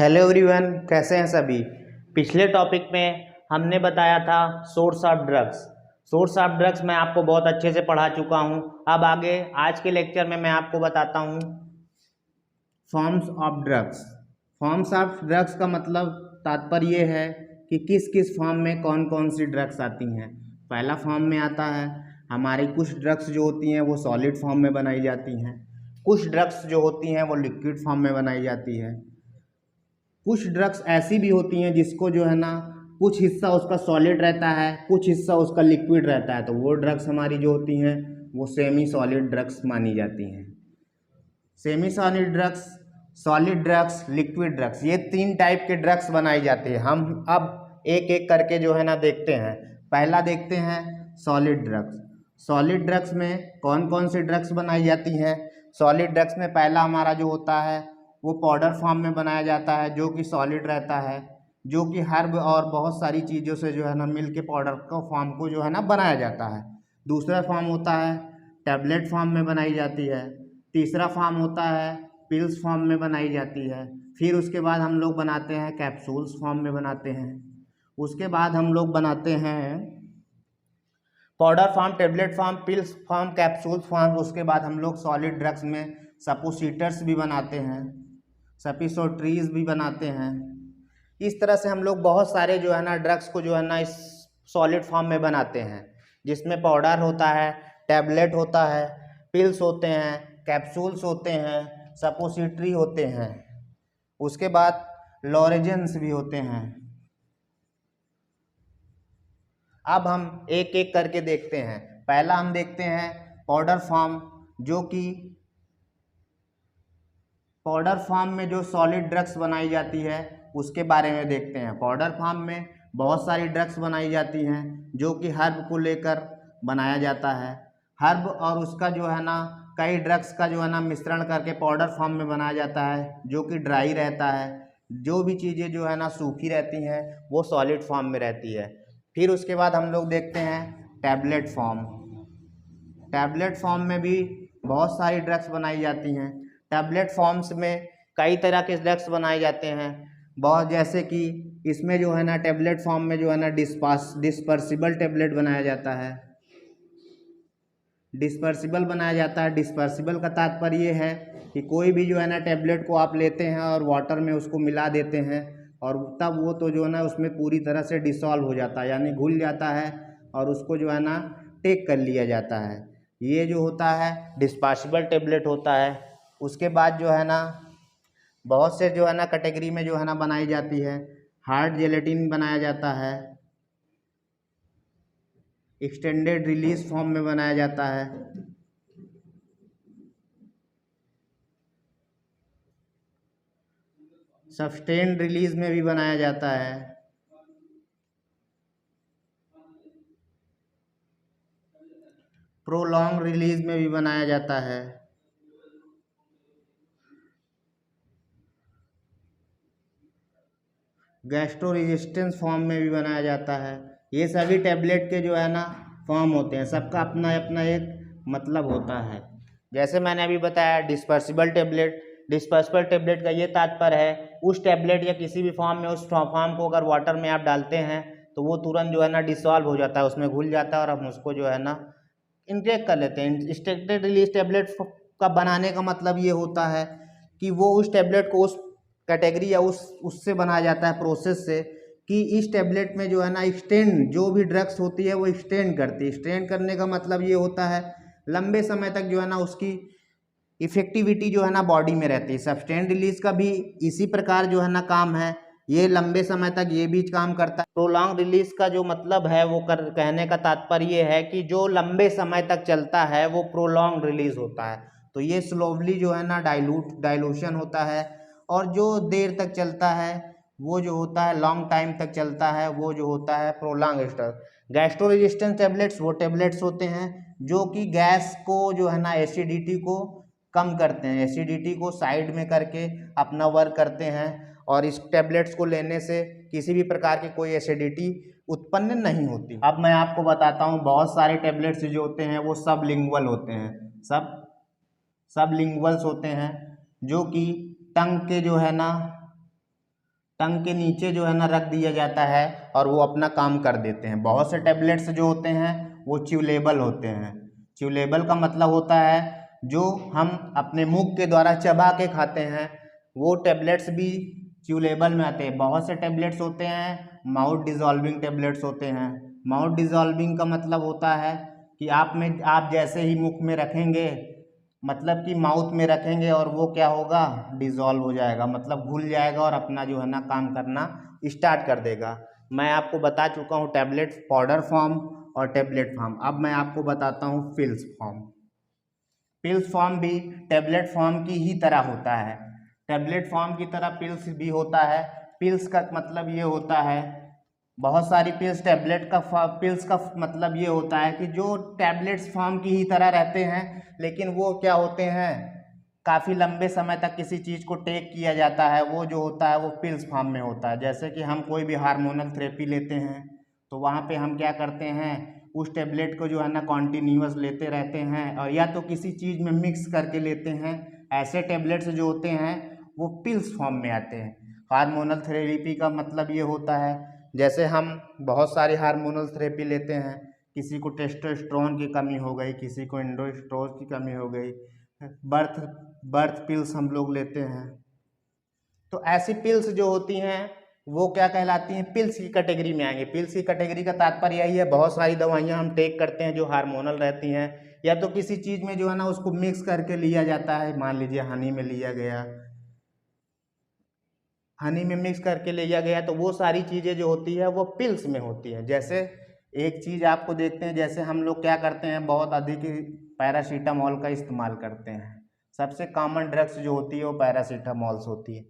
Hello everyone, कैसे हैं सभी। पिछले टॉपिक में हमने बताया था source of drugs. Source of drugs मैं आपको बहुत अच्छे से पढ़ा चुका हूं। अब आगे आज के लेक्चर में मैं आपको बताता हूं forms of drugs. Forms of drugs का मतलब तात्पर्य ये है कि किस किस फॉर्म में कौन कौन सी ड्रग्स आती हैं। पहला फॉर्म में आता है हमारी कुछ ड्रग्स जो होती हैं वो सॉलिड फॉर्म में बनाई जाती हैं, कुछ ड्रग्स जो होती हैं वो लिक्विड फॉर्म में बनाई जाती है, कुछ ड्रग्स ऐसी भी होती हैं जिसको जो है ना कुछ हिस्सा उसका सॉलिड रहता है, कुछ हिस्सा उसका लिक्विड रहता है, तो वो ड्रग्स हमारी जो होती हैं वो सेमी सॉलिड ड्रग्स मानी जाती हैं। Semi solid drugs, solid drugs, liquid drugs, ये तीन टाइप के ड्रग्स बनाई जाती है। हम अब एक एक करके जो है ना देखते हैं। पहला देखते हैं सॉलिड ड्रग्स। सॉलिड ड्रग्स में कौन कौन सी ड्रग्स बनाई जाती हैं। सॉलिड ड्रग्स में पहला हमारा जो होता है वो पाउडर फॉर्म में बनाया जाता है, जो कि सॉलिड रहता है, जो कि हर्ब और बहुत सारी चीज़ों से जो है ना मिल के पाउडर का फॉर्म को जो है ना बनाया जाता है। दूसरा फॉर्म होता है टैबलेट फॉर्म में बनाई जाती है। तीसरा फॉर्म होता है पिल्स फॉर्म में बनाई जाती है। फिर उसके बाद हम लोग बनाते हैं कैप्सूल्स फॉर्म में बनाते हैं। उसके बाद हम लोग बनाते हैं powder form, tablet form, pills form, capsule form. उसके बाद हम लोग सॉलिड ड्रग्स में सपोसिटर्स भी बनाते हैं, सपिसोट्रीज भी बनाते हैं। इस तरह से हम लोग बहुत सारे जो है ना ड्रग्स को जो है ना इस सॉलिड फॉर्म में बनाते हैं, जिसमें पाउडर होता है, टैबलेट होता है, पिल्स होते हैं, कैप्सूल्स होते हैं, सपोसिटरी होते हैं। उसके बाद लॉरेजेंस भी होते हैं। अब हम एक एक करके देखते हैं। पहला हम देखते हैं पाउडर फॉर्म, जो कि पाउडर फॉर्म में जो सॉलिड ड्रग्स बनाई जाती है उसके बारे में देखते हैं। पाउडर फॉर्म में बहुत सारी ड्रग्स बनाई जाती हैं जो कि हर्ब को लेकर बनाया जाता है। हर्ब और उसका जो है ना कई ड्रग्स का जो है ना मिश्रण करके पाउडर फॉर्म में बनाया जाता है, जो कि ड्राई रहता है। जो भी चीज़ें जो है ना सूखी रहती हैं वो सॉलिड फॉर्म में रहती है। फिर उसके बाद हम लोग देखते हैं टैबलेट फॉर्म। टैबलेट फॉर्म में भी बहुत सारी ड्रग्स बनाई जाती हैं। टैबलेट फॉर्म्स में कई तरह के ड्रग्स बनाए जाते हैं बहुत, जैसे कि इसमें जो है ना टैबलेट फॉर्म में जो है ना डिस्पर्सिबल टैबलेट बनाया जाता है, डिस्पर्सिबल बनाया जाता है। डिस्पर्सिबल का तात्पर्य ये है कि कोई भी जो है ना टैबलेट को आप लेते हैं और वाटर में उसको मिला देते हैं और तब वो तो जो है ना उसमें पूरी तरह से डिसॉल्व हो जाता है, यानी घुल जाता है और उसको जो है ना टेक कर लिया जाता है। ये जो होता है डिस्पर्सिबल टैबलेट होता है। उसके बाद जो है ना बहुत से जो है ना कैटेगरी में जो है ना बनाई जाती है। हार्ड जेलेटिन बनाया जाता है, एक्सटेंडेड रिलीज फॉर्म में बनाया जाता है, सस्टेन्ड रिलीज में भी बनाया जाता है, प्रोलॉन्ग रिलीज में भी बनाया जाता है, गैस्ट्रो रेजिस्टेंस फॉर्म में भी बनाया जाता है। ये सभी टैबलेट के जो है ना फॉर्म होते हैं, सबका अपना अपना एक मतलब होता है। जैसे मैंने अभी बताया डिस्पर्सिबल टैबलेट, डिस्पर्सिबल टैबलेट का ये तात्पर्य है उस टैबलेट या किसी भी फॉर्म में उस फॉर्म को अगर वाटर में आप डालते हैं तो वो तुरंत जो है ना डिसॉल्व हो जाता है, उसमें घुल जाता है और हम उसको जो है ना इंटेक कर लेते हैं। एक्सटेंडेड रिलीज टैबलेट का बनाने का मतलब ये होता है कि वो उस टैबलेट को उस कैटेगरी या उससे बनाया जाता है प्रोसेस से कि इस टैबलेट में जो है ना एक्सटेंड जो भी ड्रग्स होती है वो एक्सटेंड करती है। एक्सटेंड करने का मतलब ये होता है लंबे समय तक जो है ना उसकी इफेक्टिविटी जो है ना बॉडी में रहती है। सस्टेन्ड रिलीज का भी इसी प्रकार जो है ना काम है, ये लंबे समय तक ये भी काम करता है। प्रोलॉन्ग रिलीज का जो मतलब है वो कहने का तात्पर्य ये है कि जो लंबे समय तक चलता है वो प्रोलॉन्ग रिलीज होता है। तो ये स्लोवली जो है ना डाइल्यूशन होता है, और जो देर तक चलता है वो जो होता है लॉन्ग टाइम तक चलता है वो जो होता है प्रोलॉन्ग स्टर। गैस्ट्रो रेजिस्टेंस टैबलेट्स वो टैबलेट्स होते हैं जो कि गैस को जो है ना एसिडिटी को कम करते हैं, एसिडिटी को साइड में करके अपना वर्क करते हैं, और इस टैबलेट्स को लेने से किसी भी प्रकार की कोई एसिडिटी उत्पन्न नहीं होती। अब मैं आपको बताता हूँ बहुत सारे टैबलेट्स जो होते हैं वो सबलिंगुअल होते हैं। सबलिंगुअल्स होते हैं जो कि टंग के जो है ना टंग के नीचे जो है ना रख दिया जाता है और वो अपना काम कर देते हैं। बहुत से टैबलेट्स जो होते हैं वो च्यूलेबल होते हैं। च्यूलेबल का मतलब होता है जो हम अपने मुख के द्वारा चबा के खाते हैं, वो टैबलेट्स भी च्यूलेबल में आते हैं। बहुत से टैबलेट्स होते हैं माउथ डिजॉल्विंग टैबलेट्स होते हैं। माउथ डिजॉल्विंग का मतलब होता है कि आप जैसे ही मुख में रखेंगे, मतलब कि माउथ में रखेंगे और वो क्या होगा, डिज़ोल्व हो जाएगा, मतलब घुल जाएगा और अपना जो है ना काम करना स्टार्ट कर देगा। मैं आपको बता चुका हूँ टैबलेट पाउडर फॉर्म और टैबलेट फॉर्म। अब मैं आपको बताता हूँ पिल्स फॉर्म। पिल्स फॉर्म भी टैबलेट फॉर्म की ही तरह होता है। टैबलेट फॉर्म की तरह पिल्स भी होता है। पिल्स का मतलब ये होता है, बहुत सारी पिल्स पिल्स का मतलब ये होता है कि जो टैबलेट्स फॉर्म की ही तरह रहते हैं, लेकिन वो क्या होते हैं, काफ़ी लंबे समय तक किसी चीज़ को टेक किया जाता है, वो जो होता है वो पिल्स फॉर्म में होता है। जैसे कि हम कोई भी हार्मोनल थेरेपी लेते हैं तो वहाँ पे हम क्या करते हैं, उस टैबलेट को जो है ना कॉन्टिन्यूअस लेते रहते हैं और या तो किसी चीज़ में मिक्स करके लेते हैं। ऐसे टैबलेट्स जो होते हैं वो पिल्स फॉर्म में आते हैं। हार्मोनल थेरेपी का मतलब ये होता है, जैसे हम बहुत सारी हार्मोनल थेरेपी लेते हैं, किसी को टेस्टोस्टेरोन की कमी हो गई, किसी को एंडोस्टेरोन की कमी हो गई, बर्थ पिल्स हम लोग लेते हैं। तो ऐसी पिल्स जो होती हैं वो क्या कहलाती हैं, पिल्स की कैटेगरी में आएंगे। पिल्स की कैटेगरी का तात्पर्य यही है, बहुत सारी दवाइयाँ हम टेक करते हैं जो हार्मोनल रहती हैं, या तो किसी चीज़ में जो है ना उसको मिक्स करके लिया जाता है। मान लीजिए हनी में लिया गया, हनी में मिक्स करके लिया गया, तो वो सारी चीज़ें जो होती है वो पिल्स में होती हैं। जैसे एक चीज़ आपको देखते हैं, जैसे हम लोग क्या करते हैं, बहुत अधिक पैरासीटामॉल का इस्तेमाल करते हैं। सबसे कॉमन ड्रग्स जो होती है वो पैरासीटामॉल्स होती है।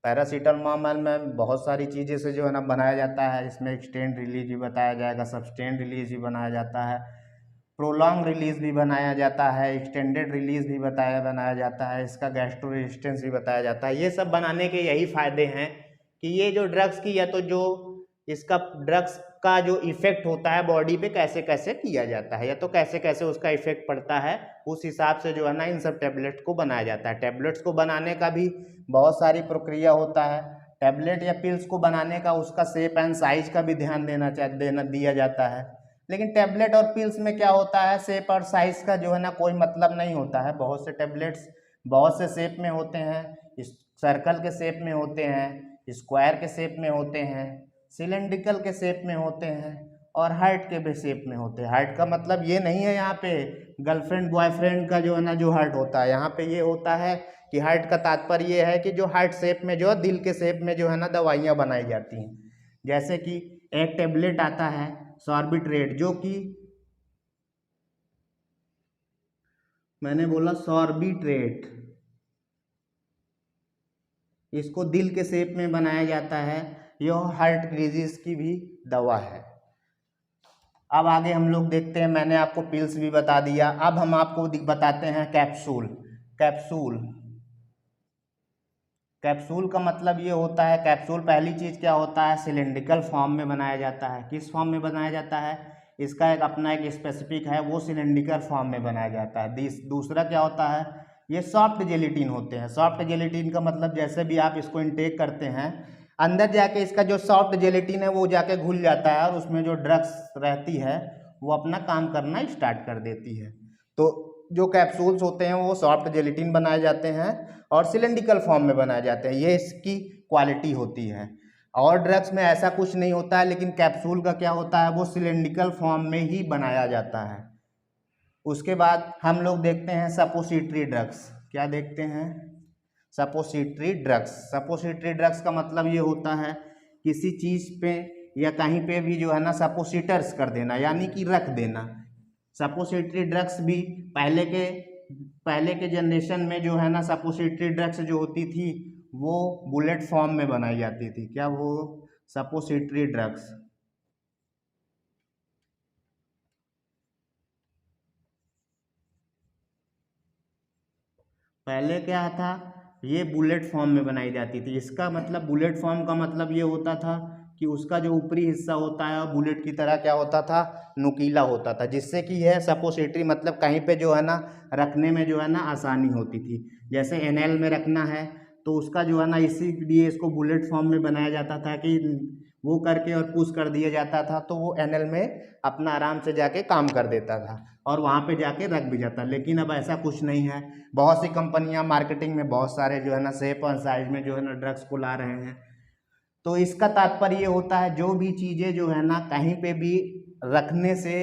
पैरासीटामॉल में बहुत सारी चीज़ें से जो है ना बनाया जाता है। इसमें एक्सटेंड रिलीज भी बताया जाएगा, सब्सटेंड रिलीज भी बनाया जाता है, प्रोलॉन्ग रिलीज भी बनाया जाता है, एक्सटेंडेड रिलीज भी बनाया जाता है, इसका गैस्ट्रो रेजिस्टेंस भी बताया जाता है। ये सब बनाने के यही फ़ायदे हैं कि ये जो ड्रग्स की, या तो जो इसका ड्रग्स का जो इफ़ेक्ट होता है बॉडी पे कैसे कैसे किया जाता है, या तो कैसे कैसे उसका इफ़ेक्ट पड़ता है, उस हिसाब से जो है ना इन सब टैबलेट को बनाया जाता है। टैबलेट्स को बनाने का भी बहुत सारी प्रक्रिया होता है। टैबलेट या पिल्स को बनाने का उसका शेप एंड साइज का भी ध्यान दिया जाता है। लेकिन टैबलेट और पिल्स में क्या होता है, शेप और साइज का जो है ना कोई मतलब नहीं होता है। बहुत से टैबलेट्स बहुत से शेप में होते हैं, सर्कल के शेप में होते हैं, स्क्वायर के शेप में होते हैं, सिलेंड्रिकल के शेप में होते हैं और हार्ट के भी शेप में होते हैं। हार्ट का मतलब ये नहीं है यहाँ पे गर्लफ्रेंड बॉयफ्रेंड का जो है ना जो हार्ट होता है, यहाँ पे ये होता है कि हार्ट का तात्पर्य ये है कि जो हार्ट शेप में, जो दिल के शेप में जो है ना दवाइयाँ बनाई जाती हैं। जैसे कि एक टैबलेट आता है सॉर्बिट्रेट, जो कि मैंने बोला सॉर्बिट्रेट, इसको दिल के शेप में बनाया जाता है। यह हार्ट डिजीज की भी दवा है। अब आगे हम लोग देखते हैं, मैंने आपको पिल्स भी बता दिया, अब हम आपको बताते हैं कैप्सूल। कैप्सूल कैप्सूल का मतलब ये होता है, कैप्सूल पहली चीज़ क्या होता है, सिलेंड्रिकल फॉर्म में बनाया जाता है। किस फॉर्म में बनाया जाता है, इसका एक अपना एक स्पेसिफिक है, वो सिलेंड्रिकल फॉर्म में बनाया जाता है। दूसरा क्या होता है, ये सॉफ्ट जेलेटिन होते हैं। सॉफ्ट जेलेटिन का मतलब जैसे भी आप इसको इनटेक करते हैं, अंदर जाके इसका जो सॉफ्ट जेलेटिन है वो जाके घुल जाता है और उसमें जो ड्रग्स रहती है वो अपना काम करना स्टार्ट कर देती है। तो जो कैप्सूल्स होते हैं वो सॉफ्ट जेलेटिन बनाए जाते हैं और सिलेंड्रिकल फॉर्म में बनाए जाते हैं, ये इसकी क्वालिटी होती है। और ड्रग्स में ऐसा कुछ नहीं होता है, लेकिन कैप्सूल का क्या होता है, वो सिलेंड्रिकल फॉर्म में ही बनाया जाता है। उसके बाद हम लोग देखते हैं सपोसिटरी ड्रग्स। क्या देखते हैं, सपोसिटरी ड्रग्स। सपोसिटरी ड्रग्स का मतलब ये होता है किसी चीज़ पे या कहीं पे भी जो है ना सपोसिटर्स कर देना, यानी कि रख देना। सपोसिटरी ड्रग्स भी पहले के जनरेशन में जो है ना सपोसिटरी ड्रग्स जो होती थी वो बुलेट फॉर्म में बनाई जाती थी। क्या वो सपोसिटरी ड्रग्स, पहले क्या था, ये बुलेट फॉर्म में बनाई जाती थी। इसका मतलब बुलेट फॉर्म का मतलब ये होता था कि उसका जो ऊपरी हिस्सा होता है बुलेट की तरह क्या होता था, नुकीला होता था, जिससे कि यह सपोसिटरी मतलब कहीं पे जो है ना रखने में जो है ना आसानी होती थी। जैसे एनेल में रखना है तो उसका जो है ना इसीलिए इसको बुलेट फॉर्म में बनाया जाता था कि वो करके और पुश कर दिया जाता था तो वो एनएल में अपना आराम से जाके काम कर देता था और वहाँ पे जाके रख भी जाता। लेकिन अब ऐसा कुछ नहीं है। बहुत सी कंपनियां मार्केटिंग में बहुत सारे जो है ना शेप और साइज में जो है ना ड्रग्स को ला रहे हैं। तो इसका तात्पर्य ये होता है जो भी चीज़ें जो है ना कहीं पे भी रखने से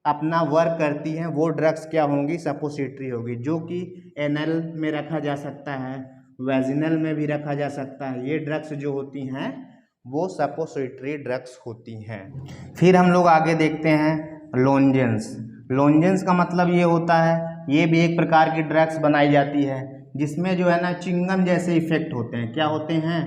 अपना वर्क करती हैं वो ड्रग्स क्या होंगी, सपोजिटरी होगी, जो कि एनएल में रखा जा सकता है, वेजिनल में भी रखा जा सकता है। ये ड्रग्स जो होती हैं वो सपोजिटरी ड्रग्स होती हैं। फिर हम लोग आगे देखते हैं लोजेंस। लोजेंस का मतलब ये होता है, ये भी एक प्रकार की ड्रग्स बनाई जाती है जिसमें जो है ना चिंगम जैसे इफेक्ट होते हैं। क्या होते हैं?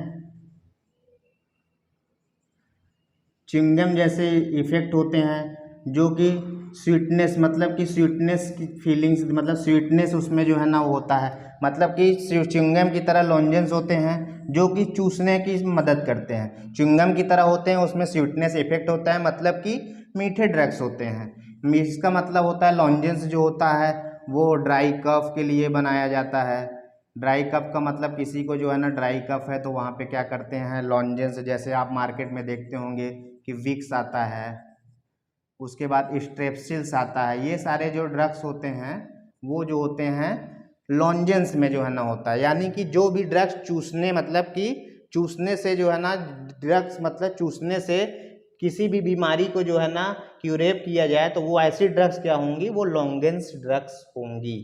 चिंगम जैसे इफेक्ट होते हैं जो कि स्वीटनेस, मतलब कि स्वीटनेस की फीलिंग्स, मतलब स्वीटनेस उसमें जो है ना वो होता है। मतलब कि च्युइंगम की तरह लॉजेंस होते हैं जो कि चूसने की मदद करते हैं। च्युइंगम की तरह होते हैं, उसमें स्वीटनेस इफेक्ट होता है, मतलब कि मीठे ड्रग्स होते हैं। इसका मतलब होता है लॉजेंस जो होता है वो ड्राई कफ के लिए बनाया जाता है। ड्राई कफ का मतलब किसी को जो है ना ड्राई कफ है तो वहाँ पे क्या करते हैं, लॉजेंस, जैसे आप मार्केट में देखते होंगे कि विक्स आता है, उसके बाद स्ट्रेप्सिल्स आता है। ये सारे जो ड्रग्स होते हैं वो जो होते हैं लॉजेंस में जो है ना होता है। यानी कि जो भी ड्रग्स चूसने, मतलब कि चूसने से जो है ना ड्रग्स, मतलब चूसने से किसी भी बीमारी को जो है ना क्यूरेट किया जाए तो वो ऐसी ड्रग्स क्या होंगी, वो लॉजेंस ड्रग्स होंगी।